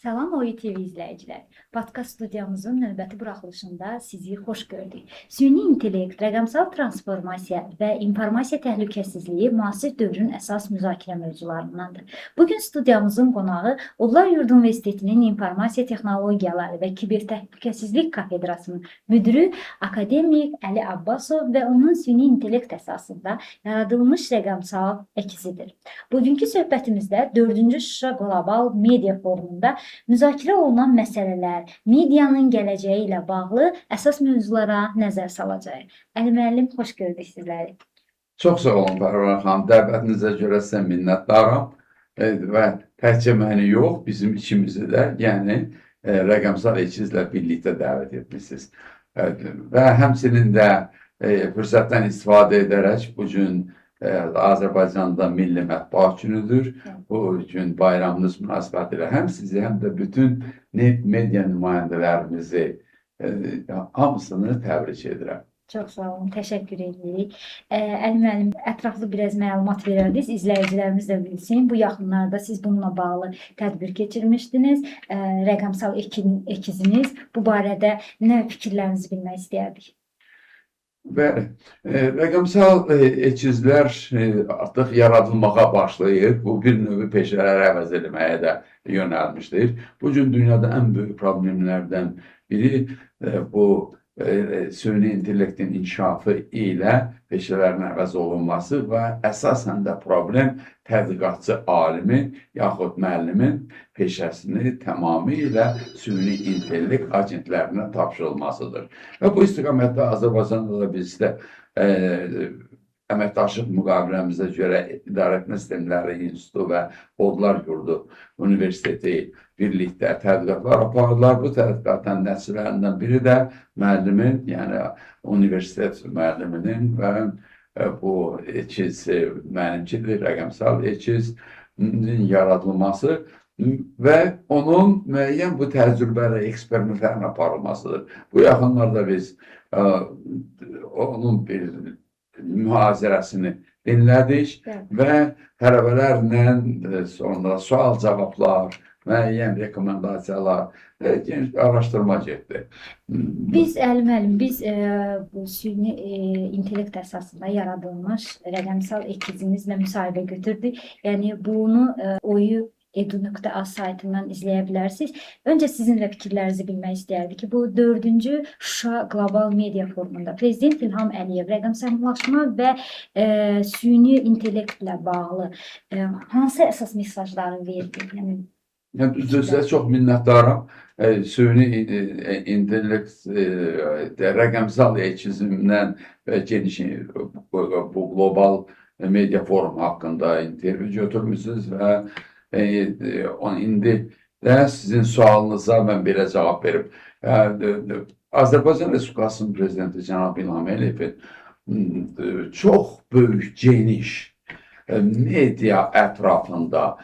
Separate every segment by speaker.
Speaker 1: Salam OİTV izləyicilər. Podkast studiyamızın növbəti buraxılışında sizi xoş gördük. Süni intellekt, rəqəmsal transformasiya və informasiya təhlükəsizliyi müasir dövrün əsas müzakirə mövzularındandır. Bugün studiyamızın qonağı Odlar Yurdu Universitetinin İnformasiya Texnologiyaları və Kibertəhlükəsizlik Kafedrasının müdürü akademik Əli Abbasov və onun süni intellekt əsasında yaradılmış rəqəmsal əkizidir. Bugünkü söhbətimizdə 4-cü Şuşa Qlobal Media Forumunda müzakirə olunan məsələlər, medianın gələcəyi ilə bağlı əsas mövzulara nəzər salacaq. Əli müəllim, xoş gördük sizləri.
Speaker 2: Çox sağ olun Pərvan xanım. Dəvətinizə görə sizə minnətdaram və təkcə məni yox, bizim ikimizi də, yəni rəqəmsal əkizlə birlikdə dəvət etmişsiniz. Və həmçinin də fürsətdən istifadə edərək bu gün Azərbaycanda Milli Mətbuat Günüdür. Bu gün bayramınız münasibətilə həm sizi, həm də bütün media nümayəndələrimizi hamısını təbrik edirəm.
Speaker 1: Çox sağ olun, təşəkkür edirik. Əli müəllim, ətraflı biraz məlumat verərdiniz, izləyicilərimiz də bilsin. Bu yaxınlarda siz bununla bağlı tədbir keçirmişdiniz, rəqəmsal əkiziniz. Bu barədə nə fikirlərinizi bilmək istəyərdik?
Speaker 2: Bəli, rəqəmsal əkizlər artıq yaradılmağa başlayır. Bu bir növü peşələri əvəz etməyə də yönəlmişdir. Bu gün dünyada ən böyük problemlərdən biri bu süni intellektin inkişafı ilə peşələrin əvəz olunması və əsasən də problem tədqiqatçı alimin yaxud müəllimin peşəsini tamamilə süni intellekt agentlərinə tapşırılmasıdır. Və bu istiqamətdə Azərbaycanda da bizdə əməkdaşlıq müqaviləmizə görə İdarəetmə Sistemləri İnstitutu və Odlar Yurdu Universiteti birlikdə tədqiqatlar apardılar. Bu tədqiqatın nəticələrindən biri də müəllimin, yəni universitet müəlliminin və bu əkiz mənimkidir, rəqəmsal əkizin yaradılması və onun müəyyən bu təcrübəli eksperimentlərin aparılmasıdır. Bu yaxınlarda biz onun bir mühazirəsini dinlədik və tələbələrlə sonra sual-cavablar, müəyyən rekomendasiyalar, geniş araşdırma getdi.
Speaker 1: Biz, Əli müəllim, biz bu süni intellekt əsasında yaradılmış rəqəmsal əkizinizlə müsahibə götürdük. Yəni bunu Edu.az saytından izləyə bilərsiniz. Öncə sizin də fikirlərinizi bilmək istəyərdik ki, bu 4-cü Şuşa Qlobal Media Forumunda Prezident İlham Əliyev rəqəmsallaşma və süni intellektlə bağlı hansı əsas mesajları verdi?
Speaker 2: Sizə çox minnətdaram. Süni intellekt rəqəmsal əkizimdən və geniş bu qlobal media forum haqqında intervyu götürmüşsünüz və indi də sizin sualınıza mən belə cavab verib. Azərbaycan Respublikasının Prezidenti Cənab İlham Əliyevin çox böyük, geniş media ətrafında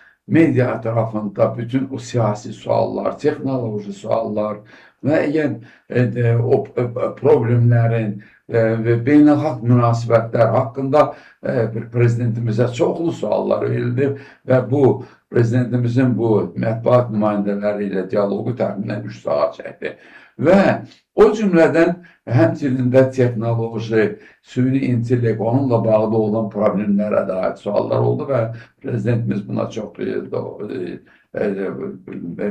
Speaker 2: bütün o siyasi suallar, texnoloji suallar, müəyyən o problemlərin və beynəlxalq münasibətlər haqqında prezidentimizə çoxlu suallar verildi və bu prezidentimizin bu mətbuat nümayəndələri ilə dialogu təxminən 3 saat çəkdi. Və o cümlədən həmçinin də texnoloji, süni intellekt, onunla bağlı olan problemlərə dair suallar oldu və prezidentimiz buna çox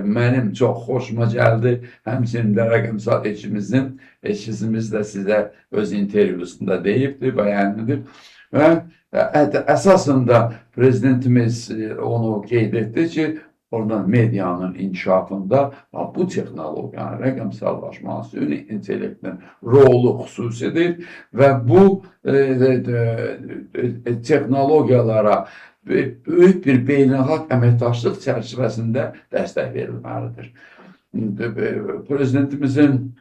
Speaker 2: mənim çox xoşuma gəldi. Həmçinin də rəqəmsal əkizimiz də sizə öz intervyusunda deyibdir, bəyənlidir. Və əsasında prezidentimiz onu qeyd etdi ki, oradan medianın inkişafında bu texnologiyanın, rəqəmsallaşma, süni intellektin rolu xüsusidir və bu texnologiyalara böyük bir beynəlxalq əməkdaşlıq çərçivəsində dəstək verilməlidir. Prezidentimizin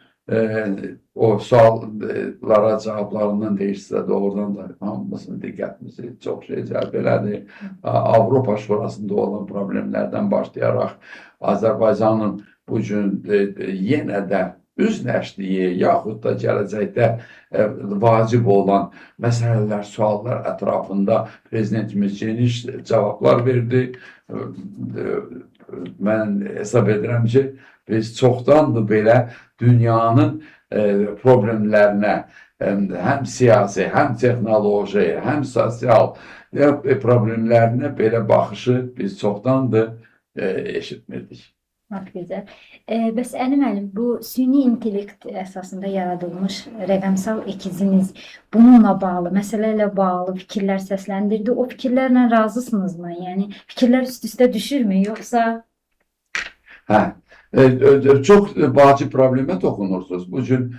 Speaker 2: o suallara cavablarından deyirsə doğrudan da hamımızın diqqətimizi çox şey cəlb elədi. Avropa Şurasında olan problemlərdən başlayaraq Azərbaycanın bu gün yenə də üzləşdiyi yaxud da gələcəkdə vacib olan məsələlər, suallar ətrafında prezidentimiz geniş cavablar verdi. Mən hesab edirəm ki, biz çoxdandır belə dünyanın problemlərinə həm siyasi, həm texnoloji, həm sosial problemlərinə belə baxışı biz çoxdandır eşitmirdik.
Speaker 1: Çok güzel. Bəs Əli müəllim, bu süni intellekt əsasında yaradılmış rəqəmsal ikiziniz bununla bağlı, məsələlə bağlı fikirlər səsləndirdi. O fikirlərlə razısınızmı? Yəni fikirlər üst-üstə düşürmü, yoxsa?
Speaker 2: Hə, çox vacib problemə toxunursunuz. Bu gün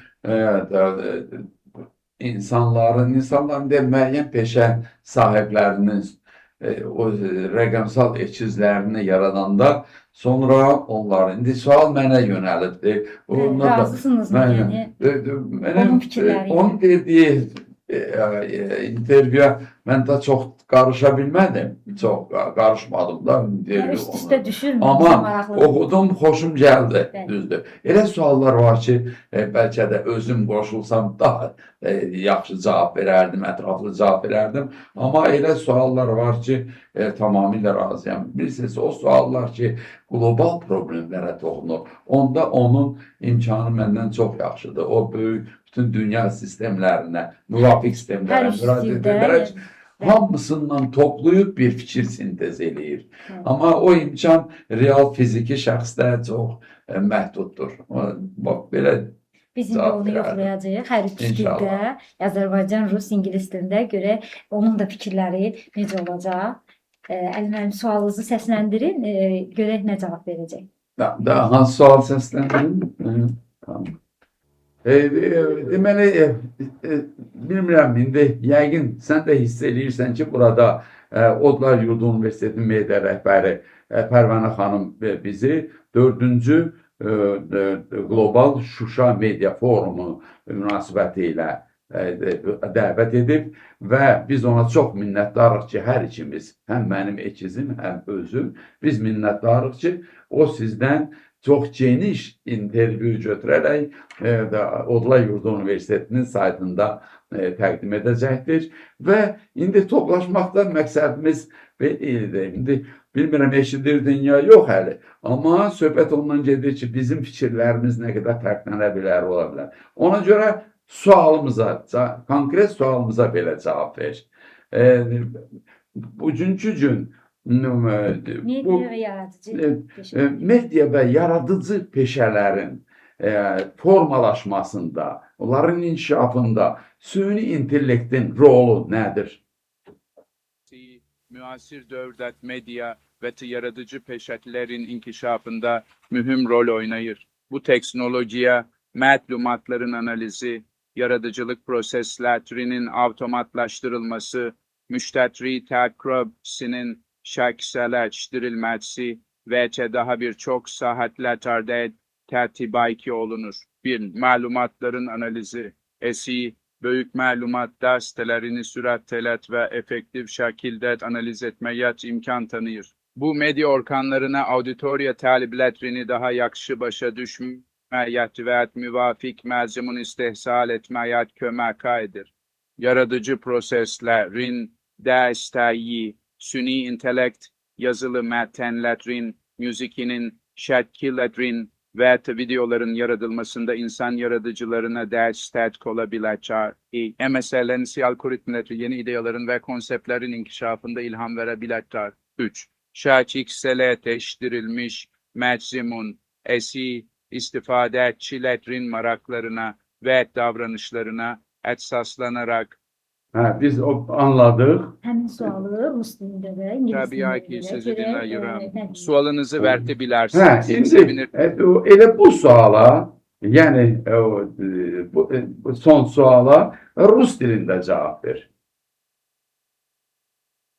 Speaker 2: insanların müəyyən peşə sahiblərinin o rəqəmsal ikizlərini yaradanda sonra onlar, indi sual mənə yönəlibdir.
Speaker 1: Razısınızmı? Yəni onun fikirləri.
Speaker 2: Onun verdiyi intervyuya mən də çox qarışa bilmədim. Çox qarışmadım da.
Speaker 1: Üst-üstə düşürmü?
Speaker 2: Amma oxudum, xoşum gəldi, düzdür. Elə suallar var ki, bəlkə də özüm qoşulsam daha yaxşı cavab verərdim, ətraflı cavab verərdim. Amma elə suallar var ki, tamamilə razıyam. Bilirsiniz, o suallar ki, qlobal problemlərə toxunur. Onda onun imkanı məndən çox yaxşıdır. O böyük bütün dünya sistemlərinə, müvafiq sistemlərə müraciət edərək hamısından toplayıb bir fikir sintez eləyir. Amma o imkan real fiziki şəxsdə çox məhduddur. Bax, belə
Speaker 1: biz indi onu yoxlayacağıq. Hər iki dildə, Azərbaycan, Rus, ingilis dilində görə onun da fikirləri necə olacaq? Əli müəllim, sualınızı səsləndirin, görək nə cavab verəcək.
Speaker 2: Daha hansı sual səsləndirin? Tamam. Deməli, bilmirəm, indi yəqin sən də hiss edirsən ki, burada Odlar Yurdu Universitetinin media rəhbəri Pərvanə xanım bizi 4-cü Qlobal Şuşa Media Forumu münasibəti ilə dəvət edib və biz ona çox minnətdarıq ki, hər ikimiz, həm mənim ikizim, həm özüm, biz minnətdarıq ki, o sizdən çox geniş intervyu götürərək Odlar Yurdu Universitetinin saytında təqdim edəcəkdir və indi toplaşmaqda məqsədimiz deyildir. İndi bilmirəm, eşidirdin ya yox həli, amma söhbət ondan gedir ki, bizim fikirlərimiz nə qədər fərqlənə bilər, ola bilər. Ona görə sualımıza, konkret sualımıza belə cavab ver. Bugünkü gün media və yaradıcı peşələrin formalaşmasında, onların inkişafında süni intellektin rolu nədir?
Speaker 3: Müasir dövrdə media və yaradıcı peşələrin inkişafında mühüm rol oynayır. Bu teknolojiye məlumatların analizi, yaradıcılık proseslerinin avtomatlaştırılması, müşteri tecrübesinin şəxsiləşdirilməsi və daha birçok saatlərdə tertibaki olunur. 1. Məlumatların analizi. Böyük məlumat dəstələrini sürətlə və effektiv şəkildə analiz etməyə imkan tanıyır. Bu media organlarına auditoriya tələblərini daha yaxşı başa düşməyə və müvafiq məzmun istehsal etməyə kömək edir. Yaradıcı proseslerin dəstəyi, süni intellekt, yazılı mətnlərin, müzikinin, şəkillərin və videoların yaradılmasında insan yaradıcılarına destek olabilecek, MSL'nin algoritmaları yeni ideaların ve konseptlerin inkişafında ilham verebilecek. 3. Şəxsiləşdirilmiş məzmun, istifadəçilərin maraklarına və davranışlarına əsaslanarak
Speaker 2: Biz anladık.
Speaker 1: Həmin sualı rus dilində də, ingilis
Speaker 3: Tabii
Speaker 1: dilində
Speaker 3: ki
Speaker 1: də
Speaker 3: sizi
Speaker 1: görək,
Speaker 3: dinliyorum.
Speaker 1: nə deyir.
Speaker 3: Sualınızı verdi
Speaker 2: Hə,
Speaker 3: bilersiniz.
Speaker 2: indi
Speaker 3: Sevinir.
Speaker 2: elə bu suala, yəni bu son suala rus dilində cavab ver.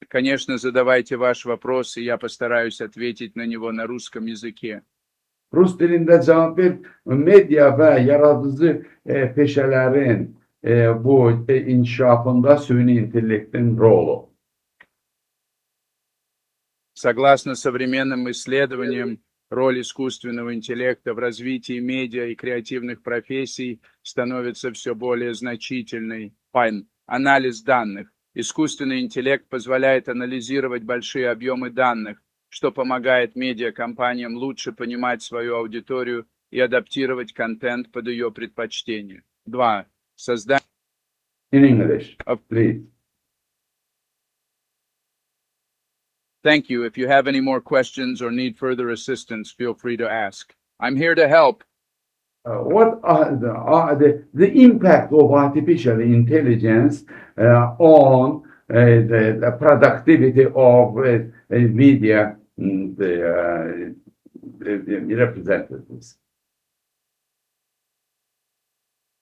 Speaker 3: Конечно, задавайте ваш вопрос, и я постараюсь ответить на него на русском языке.
Speaker 2: Rus dilində cavab ver. Media və yaradıcı peşələrin bu inkişafında süni intellektin rolu.
Speaker 3: Согласно современным исследованиям, роль искусственного интеллекта в развитии медиа и креативных профессий становится все более значительной. Анализ данных. Искусственный интеллект позволяет анализировать большие объемы данных, что помогает медиакомпаниям лучше понимать свою аудиторию и адаптировать контент под ее предпочтения. 2. Создание.
Speaker 2: In English, please.
Speaker 3: Thank you. If you have any more questions or need further assistance, feel free to ask. I'm here to help.
Speaker 2: What are the impact of artificial intelligence on the productivity of media representatives?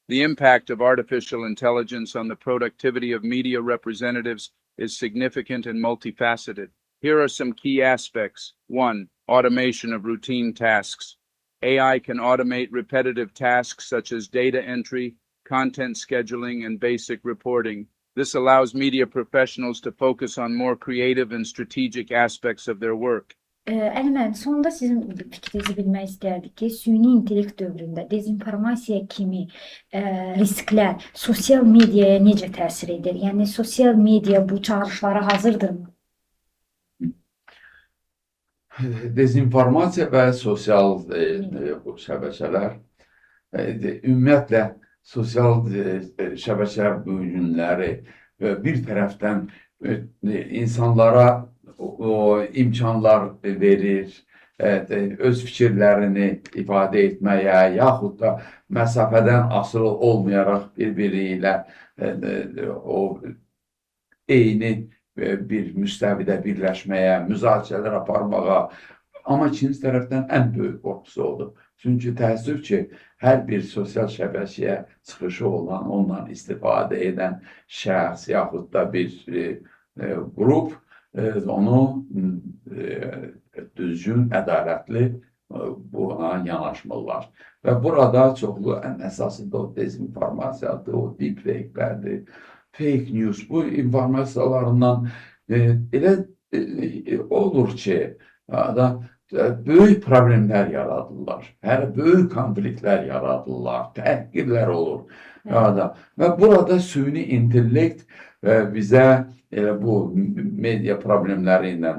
Speaker 3: The impact of artificial intelligence on the productivity of media representatives is significant and multifaceted. Here are some key aspects. 1. Automation of routine tasks. AI can automate repetitive tasks such as data entry, content scheduling, and basic reporting. This allows media professionals to focus on more creative and strategic aspects of their work.
Speaker 1: Əli müəllim, sonunda sizin fikrinizi bilmək istərdik ki, süni intellekt dövründə dezinformasiya kimi risklər sosial mediaya necə təsir edir? Yəni sosial media bu çağırışlara hazırdırmı?
Speaker 2: Dezinformasiya və sosial bu şəbəkələr ümumiyyətlə sosial şəbəkələr bu günləri bir tərəfdən insanlara o imkanlar verir, öz fikirlərini ifadə etməyə, yaxud da məsafədən asılı olmayaraq bir-biri ilə o eyni bir müstəvidə birləşməyə, müzakirələr aparmağa, amma ikinci tərəfdən ən böyük qorxusu oldu. Çünki təəssüf ki, hər bir sosial şəbəkəyə çıxışı olan, ondan istifadə edən şəxs yaxud da bir qrup onu düzgün, ədalətli buna yanaşmırlar. Və burada çoxlu ən əsası da o dezinformasiyadır, o deepfake-lərdir, fake news. Bu informasiyalarından elə olur ki, böyük problemlər yaradırlar, böyük konfliktlər yaradırlar, təhqirlər olur. Və burada süni intellekt bizə bu media problemləri ilə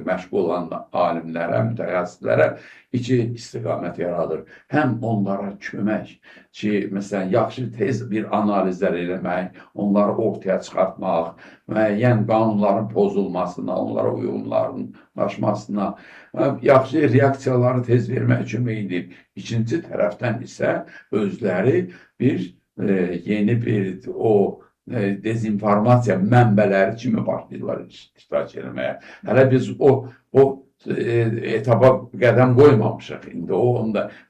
Speaker 2: məşğul olan alimlərə, mütəxəssislərə iki istiqamət yaradır. Həm onlara kömək ki, məsələn, yaxşı tez bir analizlər eləmək, onları ortaya çıxartmaq, müəyyən qanunların pozulmasına, onlara uyğunlaşmasına, yaxşı reaksiyaları tez vermək kömək edib. İkinci tərəfdən isə özləri bir yeni bir o dezinformasiya mənbələri kimi başlayırlar iştirak etməyə. Hələ biz o etaba qədəm qoymamışıq indi.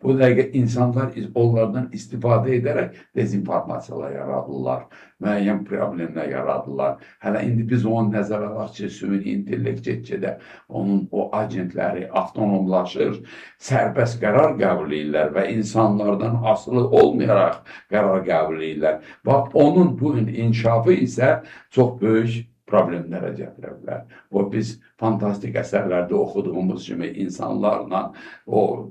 Speaker 2: Bu dəqiqə insanlar onlardan istifadə edərək dezinformasiyalar yaradırlar, müəyyən problemlər yaradırlar. Hələ indi biz onu nəzərə alaq ki, süni intellekt get-gedə onun o agentləri avtonomlaşır, sərbəst qərar qəbul edirlər və insanlardan asılı olmayaraq qərar qəbul edirlər. Bax, onun bu inkişafı isə çox böyük problemlərə gətirə bilər. O biz fantastik əsərlərdə oxuduğumuz kimi insanlarla o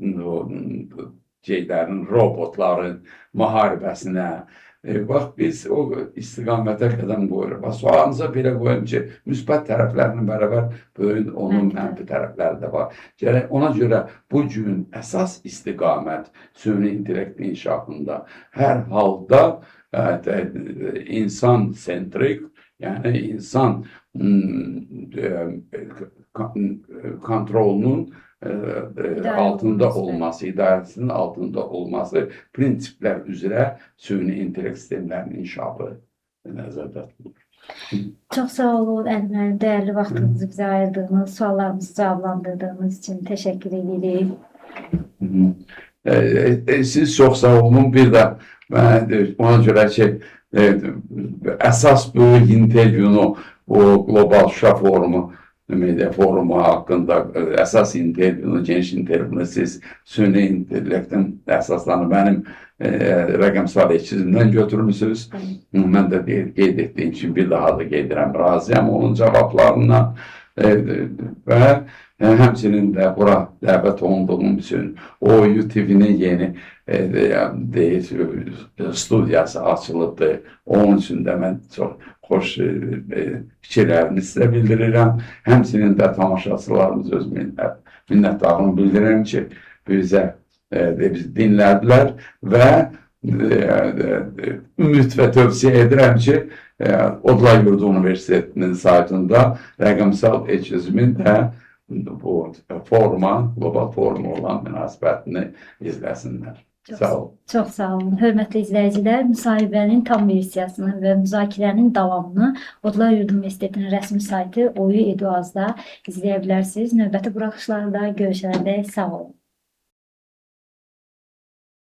Speaker 2: robotların müharibəsinə, bax biz o istiqamətə qədəm qoyuruq. Bax, sualınıza belə qoyum ki, müsbət tərəflərinin bərabər böyük onun mənfi tərəfləri də var. Ona görə bu gün əsas istiqamət süni intellektin inkişafında hər halda insan sentrik, yəni insan kontrolunun altında olması, idarəsinin altında olması prinsiplər üzrə süni intellekt sistemlərinin inkişafı nəzərdə tutulur.
Speaker 1: Çox sağ olun Əli müəllim, dəyərli vaxtınızı bizə ayırdığınız, suallarımızı cavablandırdığınız üçün təşəkkür edirik.
Speaker 2: Siz çox sağ olun. Bir də mən ona görə ki, əsas böyük intervyunu, bu Qlobal Şuşa Forumu, media forumu haqqında əsas intervyunu, geniş intervyunu siz süni intellektin əsaslarını mənim rəqəmsal etkizimdən götürmüsünüz. Mən də qeyd etdiyim üçün bir daha da qeyd edirəm, razıyam onun cavablarından və həmçinin də bura dəvət olunduğum üçün OYU TV-nin yeni studiyası açılıbdır. Onun üçün də mən çox xoş fikirlərimi sizə bildirirəm. Həmçinin də tamaşaçılarımız öz minnətdarlığımı bildirirəm ki, bizə dinlədilər və ümid və tövsiyə edirəm ki, Odla Yurdu Universitetinin saytında rəqəmsal etkizmin də bu forma, qlobal forma olan münasibətini izləsinlər. Sağ olun.
Speaker 1: Çox sağ olun. Hörmətli izləyicilər, müsahibənin tam versiyasını və müzakirənin davamını Odla Yurdu Universitetinin rəsmi saytı OYU Edu.az-da izləyə bilərsiniz. Növbəti buraxışlarda görüşənədək sağ olun.